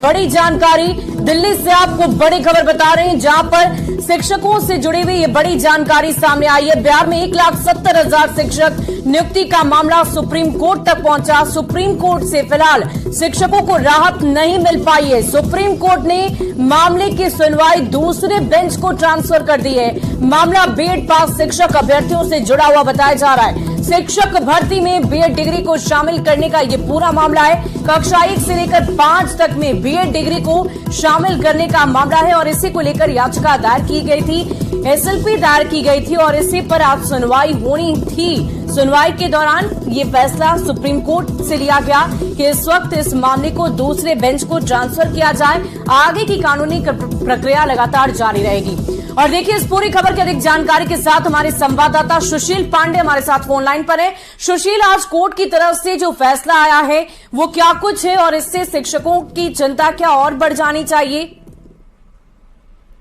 बड़ी जानकारी दिल्ली से आपको बड़ी खबर बता रहे हैं, जहां पर शिक्षकों से जुड़ी हुई ये बड़ी जानकारी सामने आई है। बिहार में 1,70,000 शिक्षक नियुक्ति का मामला सुप्रीम कोर्ट तक पहुंचा। सुप्रीम कोर्ट से फिलहाल शिक्षकों को राहत नहीं मिल पाई है। सुप्रीम कोर्ट ने मामले की सुनवाई दूसरे बेंच को ट्रांसफर कर दी है। मामला बीएड पास शिक्षक अभ्यर्थियों से जुड़ा हुआ बताया जा रहा है। शिक्षक भर्ती में बीएड डिग्री को शामिल करने का ये पूरा मामला है। कक्षा 1 से लेकर 5 तक में बीएड डिग्री को शामिल करने का मामला है और इसी को लेकर याचिका दायर की गई थी, एसएलपी दायर की गई थी और इसी पर आज सुनवाई होनी थी। सुनवाई के दौरान ये फैसला सुप्रीम कोर्ट से लिया गया कि इस वक्त इस मामले को दूसरे बेंच को ट्रांसफर किया जाए। आगे की कानूनी प्रक्रिया लगातार जारी रहेगी। और देखिए, इस पूरी खबर की अधिक जानकारी के साथ हमारे संवाददाता सुशील पांडे हमारे साथ फोन लाइन पर है। सुशील, आज कोर्ट की तरफ से जो फैसला आया है वो क्या कुछ है और इससे शिक्षकों की चिंता क्या और बढ़ जानी चाहिए?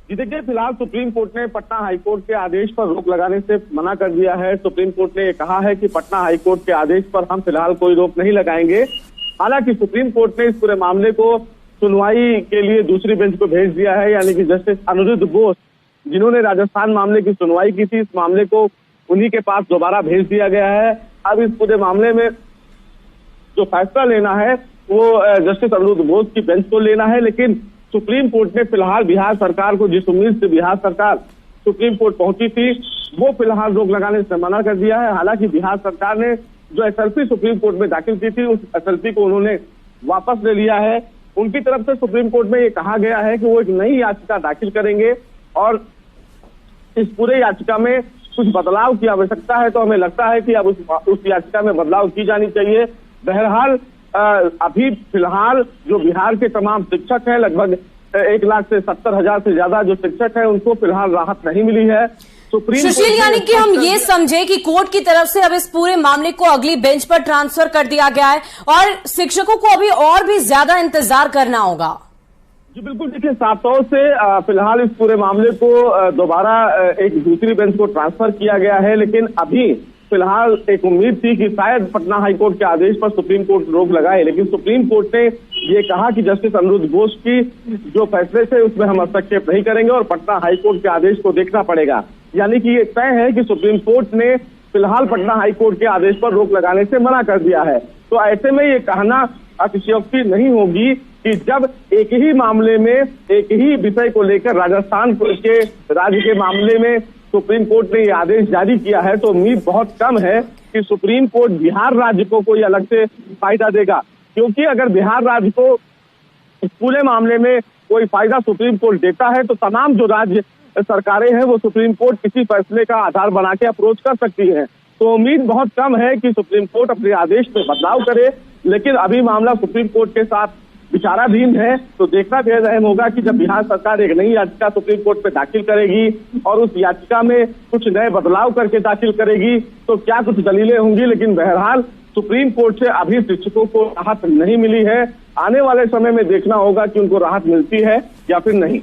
जी देखिए, फिलहाल सुप्रीम कोर्ट ने पटना हाईकोर्ट के आदेश पर रोक लगाने से मना कर दिया है। सुप्रीम कोर्ट ने कहा है कि पटना हाईकोर्ट के आदेश पर हम फिलहाल कोई रोक नहीं लगाएंगे। हालांकि सुप्रीम कोर्ट ने इस पूरे मामले को सुनवाई के लिए दूसरी बेंच को भेज दिया है, यानी कि जस्टिस अनिरुद्ध बोस, जिन्होंने राजस्थान मामले की सुनवाई की थी, इस मामले को उन्हीं के पास दोबारा भेज दिया गया है। अब इस पूरे मामले में जो फैसला लेना है वो जस्टिस अनिरुद्ध बोस की बेंच को लेना है। लेकिन सुप्रीम कोर्ट ने फिलहाल बिहार सरकार को, जिस उम्मीद से बिहार सरकार सुप्रीम कोर्ट पहुंची थी, वो फिलहाल रोक लगाने से मना कर दिया है। हालांकि बिहार सरकार ने जो एसएलपी सुप्रीम कोर्ट में दाखिल की थी, उस एसएलपी को उन्होंने वापस ले लिया है। उनकी तरफ से सुप्रीम कोर्ट में ये कहा गया है कि वो एक नई याचिका दाखिल करेंगे और इस पूरे याचिका में कुछ बदलाव की आवश्यकता है। तो हमें लगता है कि अब उस याचिका में बदलाव की जानी चाहिए। बहरहाल अभी फिलहाल जो बिहार के तमाम शिक्षक हैं, लगभग 1,70,000 से ज्यादा जो शिक्षक हैं, उनको फिलहाल राहत नहीं मिली है। सुशील, यानी कि हम ये समझे कि कोर्ट की तरफ से अब इस पूरे मामले को अगली बेंच पर ट्रांसफर कर दिया गया है और शिक्षकों को अभी और भी ज्यादा इंतजार करना होगा। जी बिल्कुल, देखिए, साफ तौर से फिलहाल इस पूरे मामले को दोबारा एक दूसरी बेंच को ट्रांसफर किया गया है। लेकिन अभी फिलहाल एक उम्मीद थी कि शायद पटना हाईकोर्ट के आदेश पर सुप्रीम कोर्ट रोक लगाए। लेकिन सुप्रीम कोर्ट ने ये कहा कि जस्टिस अनिरुद्ध बोस की जो फैसले थे उसमें हम हस्तक्षेप नहीं करेंगे और पटना हाईकोर्ट के आदेश को देखना पड़ेगा। यानी कि ये तय है कि सुप्रीम कोर्ट ने फिलहाल पटना हाईकोर्ट के आदेश पर रोक लगाने से मना कर दिया है। तो ऐसे में ये कहना अतिशयोक्ति नहीं होगी कि जब एक ही मामले में, एक ही विषय को लेकर राजस्थान के राज्य के मामले में सुप्रीम कोर्ट ने ये आदेश जारी किया है, तो उम्मीद बहुत कम है कि सुप्रीम कोर्ट बिहार राज्य को कोई अलग से फायदा देगा। क्योंकि अगर बिहार राज्य को इस पूरे मामले में कोई फायदा सुप्रीम कोर्ट देता है तो तमाम जो राज्य सरकारें हैं वो सुप्रीम कोर्ट किसी फैसले का आधार बना के अप्रोच कर सकती है। तो उम्मीद बहुत कम है कि सुप्रीम कोर्ट अपने आदेश में बदलाव करे। लेकिन अभी मामला सुप्रीम कोर्ट के साथ विचाराधीन है, तो देखना बेहद अहम होगा कि जब बिहार सरकार एक नई याचिका सुप्रीम कोर्ट में दाखिल करेगी और उस याचिका में कुछ नए बदलाव करके दाखिल करेगी तो क्या कुछ दलीलें होंगी। लेकिन बहरहाल सुप्रीम कोर्ट से अभी शिक्षकों को राहत नहीं मिली है। आने वाले समय में देखना होगा कि उनको राहत मिलती है या फिर नहीं।